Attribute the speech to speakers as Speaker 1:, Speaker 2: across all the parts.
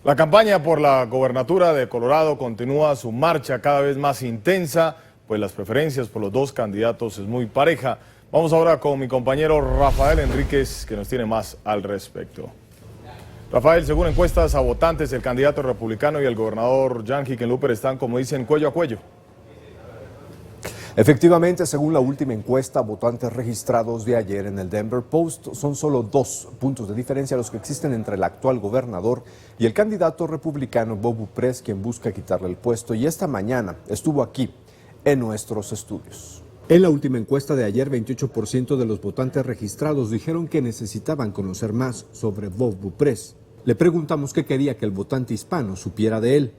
Speaker 1: La campaña por la gobernatura de Colorado continúa su marcha cada vez más intensa, pues las preferencias por los dos candidatos es muy pareja. Vamos ahora con mi compañero Rafael Enríquez, que nos tiene más al respecto. Rafael, según encuestas a votantes, el candidato republicano y el gobernador Jan Hickenlooper están, como dicen, cuello a cuello.
Speaker 2: Efectivamente, según la última encuesta, votantes registrados de ayer en el Denver Post, son solo 2 puntos de diferencia los que existen entre el actual gobernador y el candidato republicano Bob Bupress, quien busca quitarle el puesto, y esta mañana estuvo aquí en nuestros estudios. En la última encuesta de ayer, 28% de los votantes registrados dijeron que necesitaban conocer más sobre Bob Bupress. Le preguntamos qué quería que el votante hispano supiera de él.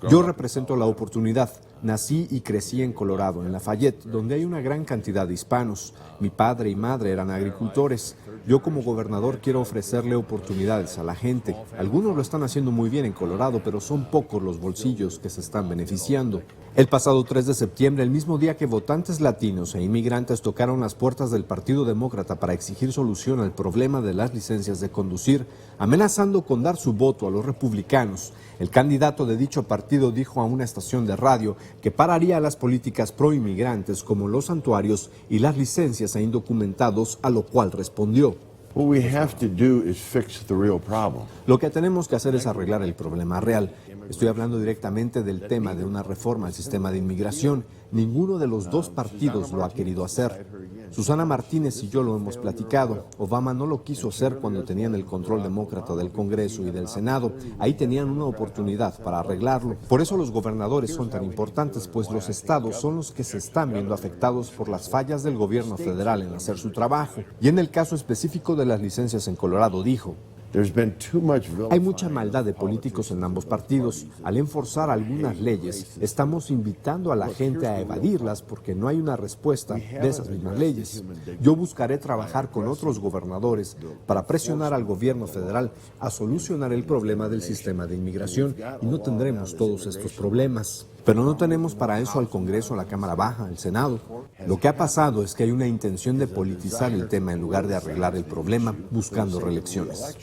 Speaker 2: Yo represento la oportunidad. Nací y crecí en Colorado, en Lafayette, donde hay una gran cantidad de hispanos. Mi padre y madre eran agricultores. Yo como gobernador quiero ofrecerle oportunidades a la gente. Algunos lo están haciendo muy bien en Colorado, pero son pocos los bolsillos que se están beneficiando. El pasado 3 de septiembre, el mismo día que votantes latinos e inmigrantes tocaron las puertas del Partido Demócrata para exigir solución al problema de las licencias de conducir, amenazando con dar su voto a los republicanos, el candidato de dicho partido dijo a una estación de radio que pararía las políticas pro-inmigrantes como los santuarios y las licencias a indocumentados, a lo cual respondió: lo que tenemos que hacer es arreglar el problema real. Estoy hablando directamente del tema de una reforma al sistema de inmigración. Ninguno de los dos partidos lo ha querido hacer. Susana Martínez y yo lo hemos platicado. Obama no lo quiso hacer cuando tenían el control demócrata del Congreso y del Senado. Ahí tenían una oportunidad para arreglarlo. Por eso los gobernadores son tan importantes, pues los estados son los que se están viendo afectados por las fallas del gobierno federal en hacer su trabajo. Y en el caso específico de las licencias en Colorado, dijo: hay mucha maldad de políticos en ambos partidos. Al enforzar algunas leyes, estamos invitando a la gente a evadirlas porque no hay una respuesta de esas mismas leyes. Yo buscaré trabajar con otros gobernadores para presionar al gobierno federal a solucionar el problema del sistema de inmigración y no tendremos todos estos problemas. Pero no tenemos para eso al Congreso, a la Cámara Baja, al Senado. Lo que ha pasado es que hay una intención de politizar el tema en lugar de arreglar el problema buscando reelecciones.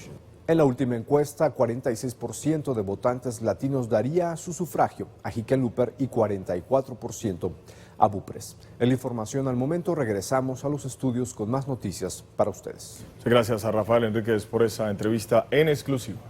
Speaker 2: En la última encuesta, 46% de votantes latinos daría su sufragio a Hickenlooper y 44% a Bupress. En la información al momento, regresamos a los estudios con más noticias para ustedes.
Speaker 1: Gracias a Rafael Enríquez por esa entrevista en exclusiva.